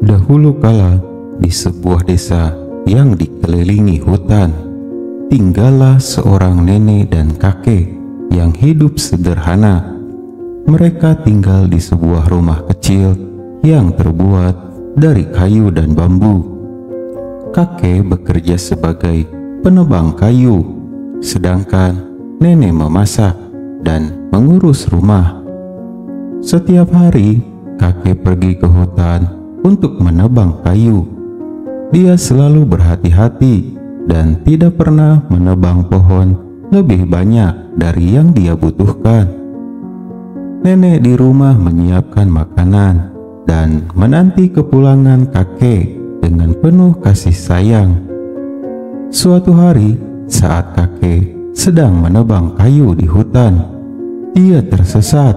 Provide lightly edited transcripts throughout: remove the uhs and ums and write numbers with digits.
Dahulu kala, di sebuah desa yang dikelilingi hutan, tinggallah seorang nenek dan kakek yang hidup sederhana. Mereka tinggal di sebuah rumah kecil yang terbuat dari kayu dan bambu. Kakek bekerja sebagai penebang kayu, sedangkan nenek memasak dan mengurus rumah. Setiap hari, kakek pergi ke hutan untuk menebang kayu. Dia selalu berhati-hati dan tidak pernah menebang pohon lebih banyak dari yang dia butuhkan. Nenek di rumah menyiapkan makanan dan menanti kepulangan kakek dengan penuh kasih sayang. Suatu hari, saat kakek sedang menebang kayu di hutan, dia tersesat.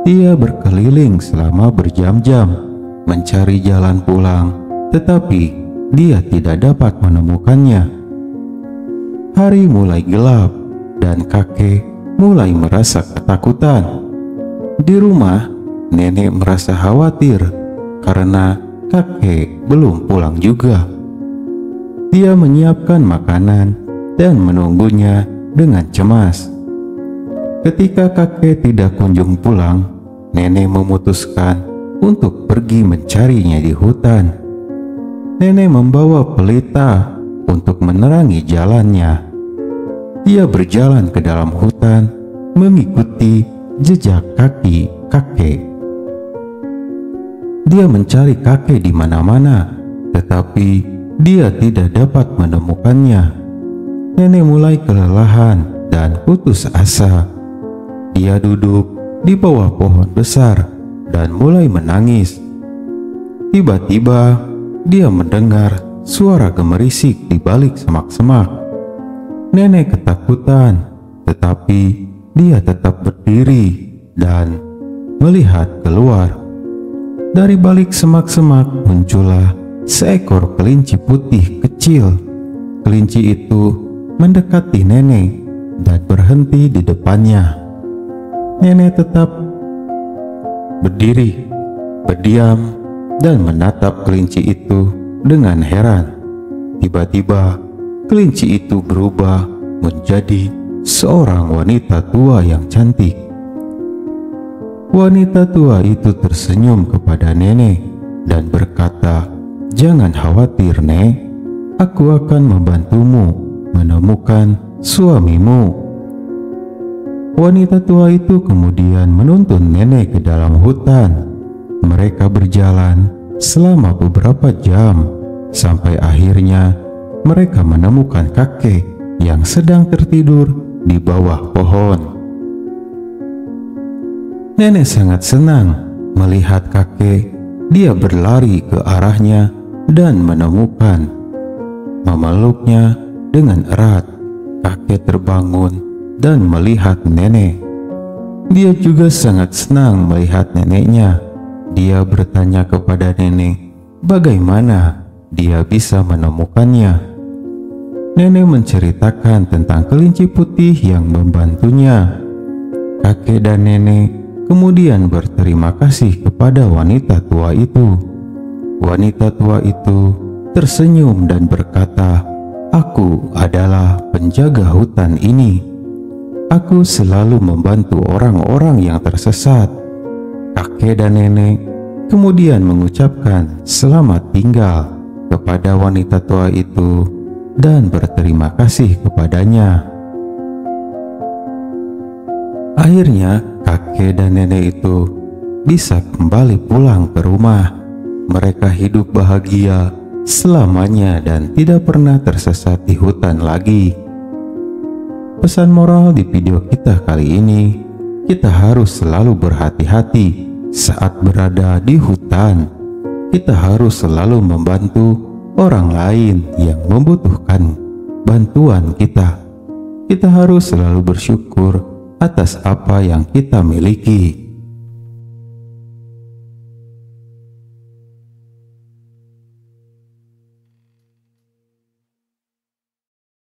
Dia berkeliling selama berjam-jam mencari jalan pulang, tetapi dia tidak dapat menemukannya. Hari mulai gelap dan kakek mulai merasa ketakutan. Di rumah, nenek merasa khawatir karena kakek belum pulang juga. Dia menyiapkan makanan dan menunggunya dengan cemas. Ketika kakek tidak kunjung pulang, nenek memutuskan untuk pergi mencarinya di hutan. Nenek membawa pelita untuk menerangi jalannya. Dia berjalan ke dalam hutan mengikuti jejak kaki kakek. Dia mencari kakek di mana-mana, tetapi dia tidak dapat menemukannya. Nenek mulai kelelahan dan putus asa. Dia duduk di bawah pohon besar dan mulai menangis. Tiba-tiba dia mendengar suara gemerisik di balik semak-semak. Nenek ketakutan, tetapi dia tetap berdiri dan melihat keluar. Dari balik semak-semak muncullah seekor kelinci putih kecil. Kelinci itu mendekati nenek dan berhenti di depannya. Nenek tetap berdiri, berdiam, dan menatap kelinci itu dengan heran. Tiba-tiba, kelinci itu berubah menjadi seorang wanita tua yang cantik. Wanita tua itu tersenyum kepada nenek dan berkata, "Jangan khawatir, Nek. Aku akan membantumu menemukan suamimu." Wanita tua itu kemudian menuntun nenek ke dalam hutan. Mereka berjalan selama beberapa jam sampai akhirnya mereka menemukan kakek yang sedang tertidur di bawah pohon. Nenek sangat senang melihat kakek. Dia berlari ke arahnya dan menemukan. Memeluknya dengan erat. Kakek terbangun dan melihat nenek. Dia juga sangat senang melihat neneknya. Dia bertanya kepada nenek bagaimana dia bisa menemukannya. Nenek menceritakan tentang kelinci putih yang membantunya. Kakek dan nenek kemudian berterima kasih kepada wanita tua itu. Wanita tua itu tersenyum dan berkata, "Aku adalah penjaga hutan ini. Aku selalu membantu orang-orang yang tersesat." Kakek dan nenek kemudian mengucapkan selamat tinggal kepada wanita tua itu dan berterima kasih kepadanya. Akhirnya kakek dan nenek itu bisa kembali pulang ke rumah. Mereka hidup bahagia selamanya dan tidak pernah tersesat di hutan lagi. Pesan moral di video kita kali ini, kita harus selalu berhati-hati saat berada di hutan. Kita harus selalu membantu orang lain yang membutuhkan bantuan kita. Kita harus selalu bersyukur atas apa yang kita miliki.